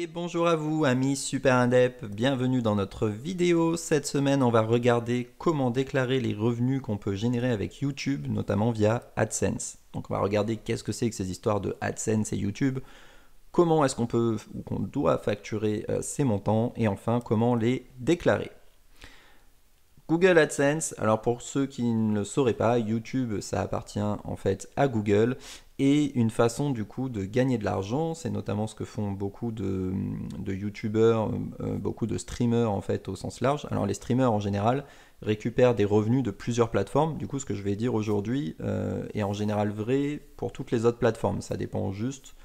Et bonjour à vous amis super indep, bienvenue dans notre vidéo. Cette semaine on va regarder comment déclarer les revenus qu'on peut générer avec YouTube, notamment via AdSense. Donc on va regarder qu'est-ce que c'est que ces histoires de AdSense et YouTube, comment est-ce qu'on peut ou qu'on doit facturer ces montants et enfin comment les déclarer. Google AdSense, alors pour ceux qui ne le sauraient pas, YouTube ça appartient en fait à Google et une façon du coup de gagner de l'argent, c'est notamment ce que font beaucoup de YouTubeurs, beaucoup de streamers en fait au sens large. Alors les streamers en général récupèrent des revenus de plusieurs plateformes, du coup ce que je vais dire aujourd'hui est en général vrai pour toutes les autres plateformes, ça dépend juste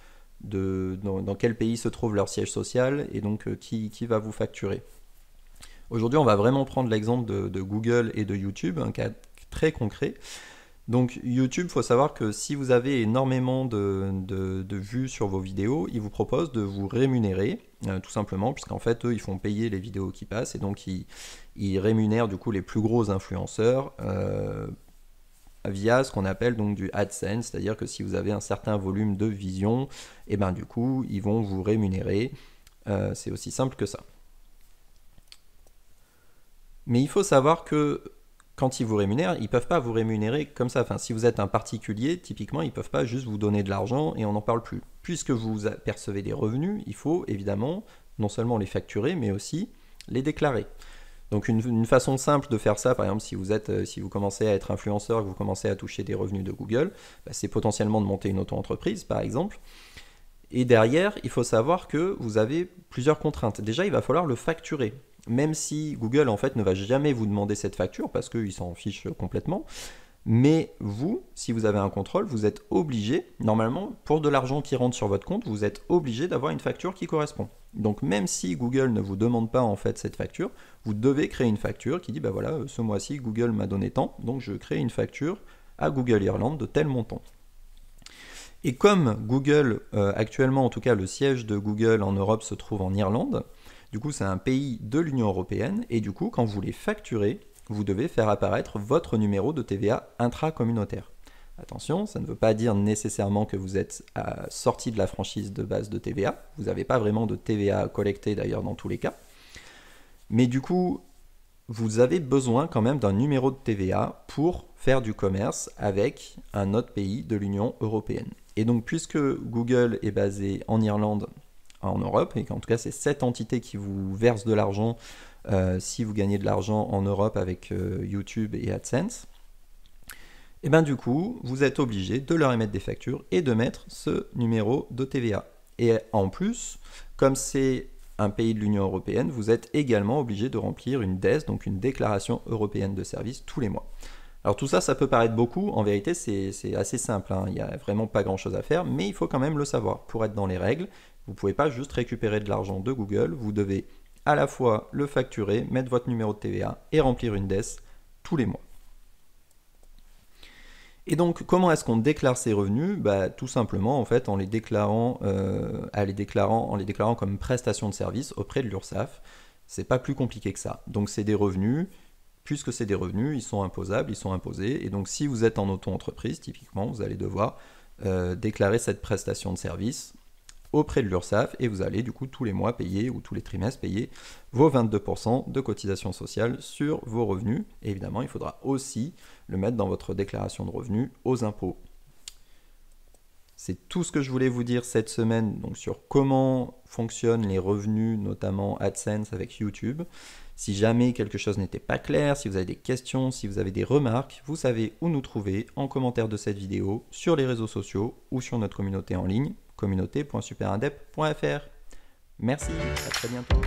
dans quel pays se trouve leur siège social et donc qui va vous facturer. Aujourd'hui, on va vraiment prendre l'exemple de Google et de YouTube, un cas très concret. Donc YouTube, il faut savoir que si vous avez énormément de vues sur vos vidéos, ils vous proposent de vous rémunérer, tout simplement, puisqu'en fait, eux, ils font payer les vidéos qui passent, et donc ils rémunèrent du coup les plus gros influenceurs via ce qu'on appelle donc du AdSense, c'est-à-dire que si vous avez un certain volume de vision, et ben du coup, ils vont vous rémunérer. C'est aussi simple que ça. Mais il faut savoir que quand ils vous rémunèrent, ils ne peuvent pas vous rémunérer comme ça. Enfin, si vous êtes un particulier, typiquement, ils ne peuvent pas juste vous donner de l'argent et on n'en parle plus. Puisque vous percevez des revenus, il faut évidemment non seulement les facturer, mais aussi les déclarer. Donc une façon simple de faire ça, par exemple, si vous commencez à être influenceur, que vous commencez à toucher des revenus de Google, c'est potentiellement de monter une auto-entreprise, par exemple. Et derrière, il faut savoir que vous avez plusieurs contraintes. Déjà, il va falloir le facturer. Même si Google en fait ne va jamais vous demander cette facture parce qu'il s'en fiche complètement. Mais vous, si vous avez un contrôle, vous êtes obligé, normalement, pour de l'argent qui rentre sur votre compte, vous êtes obligé d'avoir une facture qui correspond. Donc même si Google ne vous demande pas en fait cette facture, vous devez créer une facture qui dit bah voilà, ce mois-ci Google m'a donné tant, donc je crée une facture à Google Irlande de tel montant. Et comme Google, actuellement en tout cas le siège de Google en Europe se trouve en Irlande, du coup c'est un pays de l'Union Européenne, et du coup quand vous les facturez, vous devez faire apparaître votre numéro de TVA intracommunautaire. Attention, ça ne veut pas dire nécessairement que vous êtes sorti de la franchise de base de TVA, vous n'avez pas vraiment de TVA à collecter d'ailleurs dans tous les cas, mais du coup vous avez besoin quand même d'un numéro de TVA pour faire du commerce avec un autre pays de l'Union Européenne. Et donc puisque Google est basé en Irlande, en Europe, et qu'en tout cas c'est cette entité qui vous verse de l'argent si vous gagnez de l'argent en Europe avec YouTube et AdSense, et bien du coup vous êtes obligé de leur émettre des factures et de mettre ce numéro de TVA. Et en plus, comme c'est un pays de l'Union Européenne, vous êtes également obligé de remplir une DES, donc une déclaration européenne de services, tous les mois. Alors tout ça, ça peut paraître beaucoup, en vérité c'est assez simple, hein. Il n'y a vraiment pas grand chose à faire, mais il faut quand même le savoir pour être dans les règles. Vous ne pouvez pas juste récupérer de l'argent de Google, vous devez à la fois le facturer, mettre votre numéro de TVA et remplir une DES tous les mois. Et donc, comment est-ce qu'on déclare ces revenus? Tout simplement, en fait, en les déclarant comme prestation de service auprès de l'URSSAF. C'est pas plus compliqué que ça. Donc, c'est des revenus. Puisque c'est des revenus, ils sont imposables, ils sont imposés. Et donc, si vous êtes en auto-entreprise, typiquement, vous allez devoir déclarer cette prestation de service auprès de l'URSSAF et vous allez du coup tous les mois payer ou tous les trimestres payer vos 22% de cotisation sociale sur vos revenus. Et évidemment, il faudra aussi le mettre dans votre déclaration de revenus aux impôts. C'est tout ce que je voulais vous dire cette semaine donc sur comment fonctionnent les revenus, notamment AdSense avec YouTube. Si jamais quelque chose n'était pas clair, si vous avez des questions, si vous avez des remarques, vous savez où nous trouver en commentaire de cette vidéo, sur les réseaux sociaux ou sur notre communauté en ligne, communauté.superindep.fr. Merci, à très bientôt.